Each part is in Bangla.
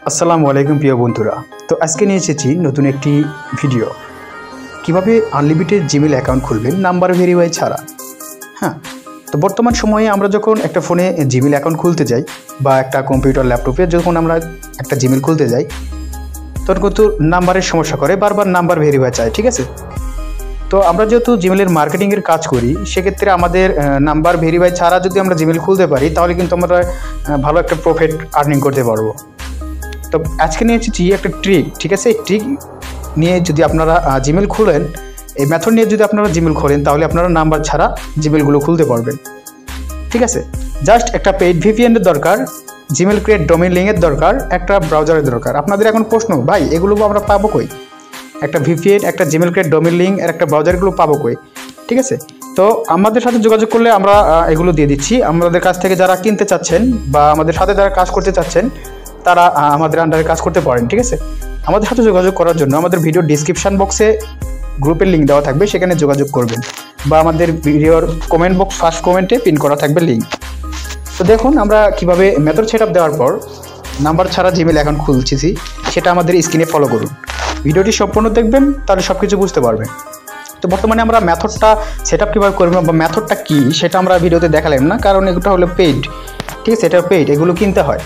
আসসালামু আলাইকুম প্রিয় বন্ধুরা। তো আজকে নিয়ে এসেছি নতুন একটি ভিডিও, কিভাবে আনলিমিটেড জিমেল অ্যাকাউন্ট খুলবেন নাম্বার ভেরিফাই ছাড়া। হ্যাঁ, তো বর্তমান সময়ে আমরা যখন একটা ফোনে জিমেল অ্যাকাউন্ট খুলতে যাই বা একটা কম্পিউটার ল্যাপটপে যখন আমরা একটা জিমেল খুলতে যাই, তখন কিন্তু নাম্বারের সমস্যা করে, বারবার নাম্বার ভেরিফাই চায়। ঠিক আছে, তো আমরা যেহেতু জিমেলের মার্কেটিংয়ের কাজ করি, সেক্ষেত্রে আমাদের নাম্বার ভেরিফাই ছাড়া যদি আমরা জিমেল খুলতে পারি, তাহলে কিন্তু আমরা ভালো একটা প্রফিট আর্নিং করতে পারবো। তো আজকে নিয়ে এসেছি একটা ট্রিক। ঠিক আছে, এই ট্রিক নিয়ে যদি আপনারা জিমেল খুলেন, এই মেথড নিয়ে যদি আপনারা জিমেল খোলেন, তাহলে আপনারা নাম্বার ছাড়া জিমেলগুলো খুলতে পারবেন। ঠিক আছে, জাস্ট একটা পেইড ভিপিএনের দরকার, জিমেল ক্রিয়েট ডোমেইন লিঙ্কের দরকার, একটা ব্রাউজারের দরকার। আপনাদের এখন প্রশ্ন, ভাই এগুলো আমরা পাবো কই? একটা ভিপিএন, একটা জিমেল ক্রিয়েট ডোমেইন লিঙ্ক আর একটা ব্রাউজারগুলো পাবো কই? ঠিক আছে, তো আমাদের সাথে যোগাযোগ করলে আমরা এগুলো দিয়ে দিচ্ছি। আমাদের কাছ থেকে যারা কিনতে চাচ্ছেন বা আমাদের সাথে যারা কাজ করতে চাচ্ছেন, তারা আমাদের আন্ডারে কাজ করতে পারেন। ঠিক আছে, আমাদের সাথে যোগাযোগ করার জন্য আমাদের ভিডিও ডিসক্রিপশান বক্সে গ্রুপের লিঙ্ক দেওয়া থাকবে, সেখানে যোগাযোগ করবেন, বা আমাদের ভিডিওর কমেন্ট বক্স ফার্স্ট কমেন্টে পিন করা থাকবে লিঙ্ক। তো দেখুন আমরা কিভাবে মেথড সেট আপ দেওয়ার পর নাম্বার ছাড়া জিমেল অ্যাকাউন্ট খুলছি, সেটা আমাদের স্ক্রিনে ফলো করুন। ভিডিওটি সম্পূর্ণ দেখবেন, তাহলে সব কিছু বুঝতে পারবেন। তো বর্তমানে আমরা মেথডটা সেট আপ কীভাবে করবেন বা মেথডটা কী সেটা আমরা ভিডিওতে দেখালাম না, কারণ এগুলো হলো পেইড। ঠিক আছে, এটা পেইড, এগুলো কিনতে হয়।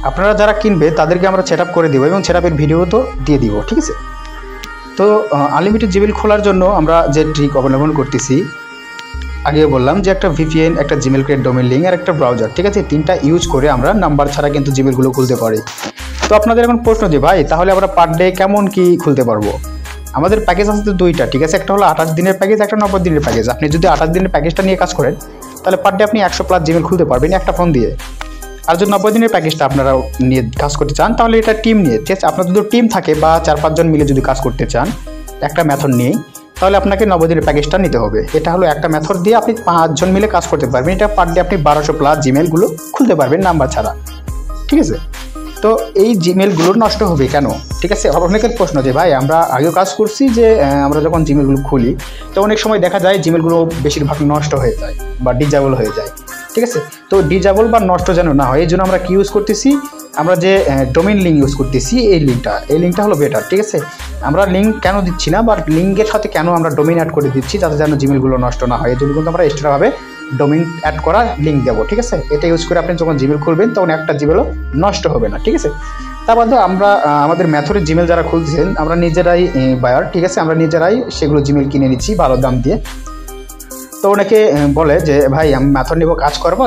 আপনারা যারা কিনবে তাদেরকে আমরা সেট আপ করে দেবো এবং সেট আপের ভিডিও তো দিয়ে দিব। ঠিক আছে, তো আনলিমিটেড জিমেল খোলার জন্য আমরা যে ট্রিক অবলম্বন করতেছি, আগে বললাম যে একটা ভিপিএন, একটা জিমেল ক্রিয়েট ডোমেইন লিঙ্ক আর একটা ব্রাউজার। ঠিক আছে, তিনটা ইউজ করে আমরা নাম্বার ছাড়া কিন্তু জিমেলগুলো খুলতে পারি। তো আপনাদের এখন প্রশ্ন যে ভাই তাহলে আমরা পার ডে কেমন কি খুলতে পারবো? আমাদের প্যাকেজ আছে তো দুইটা। ঠিক আছে, একটা হলো 28 দিনের প্যাকেজ, একটা 90 দিনের প্যাকেজ। আপনি যদি 28 দিনের প্যাকেজটা নিয়ে কাজ করেন, তাহলে পার ডে আপনি 100+ জিমেল খুলতে পারবেন একটা ফোন দিয়ে। আর যদি 90 দিনের প্যাকেজটা আপনারা নিয়ে কাজ করতে চান, তাহলে এটা টিম নিয়ে। ঠিক আছে, আপনার যদি টিম থাকে বা 4-5 জন মিলে যদি কাজ করতে চান একটা মেথড নিয়েই, তাহলে আপনাকে 90 দিনের প্যাকেজটা নিতে হবে। এটা হলো একটা মেথড দিয়ে আপনি 5 জন মিলে কাজ করতে পারবেন। এটা পার ডে আপনি 1200+ জিমেলগুলো খুলতে পারবেন নাম্বার ছাড়া। ঠিক আছে, তো এই জিমেলগুলো নষ্ট হবে কেন? ঠিক আছে, অনেকের প্রশ্ন যে ভাই আমরা আগেও কাজ করছি যে আমরা যখন জিমেলগুলো খুলি, তো অনেক সময় দেখা যায় জিমেলগুলো বেশিরভাগ নষ্ট হয়ে যায় বা ডিজেবল হয়ে যায়। ঠিক আছে, তো ডিজেবল বা নষ্ট যেন না হয়, এই জন্য আমরা কি ইউজ করতেছি, আমরা যে ডোমেইন লিঙ্ক ইউজ করতেছি, এই লিঙ্কটা হলো বেটার। ঠিক আছে, আমরা লিঙ্ক কেন দিচ্ছি না বা লিঙ্কের সাথে কেন আমরা ডোমেইন অ্যাড করে দিচ্ছি, যাতে যেন জিমেলগুলো নষ্ট না হয়, এই জন্য কিন্তু আমরা এক্সট্রাভাবে ডোমেইন অ্যাড করা লিঙ্ক দেবো। ঠিক আছে, এটা ইউজ করে আপনি যখন জিমেল খুলবেন, তখন একটা জিমেলও নষ্ট হবে না। ঠিক আছে, তার বাদে আমরা আমাদের মেথডের জিমেল যারা খুলছেন, আমরা নিজেরাই বায়ার। ঠিক আছে, আমরা নিজেরাই সেগুলো জিমেল কিনে নিচ্ছি ভালো দাম দিয়ে। তো অনেকে বলে যে ভাই আমি মেথড নিব, কাজ করবো,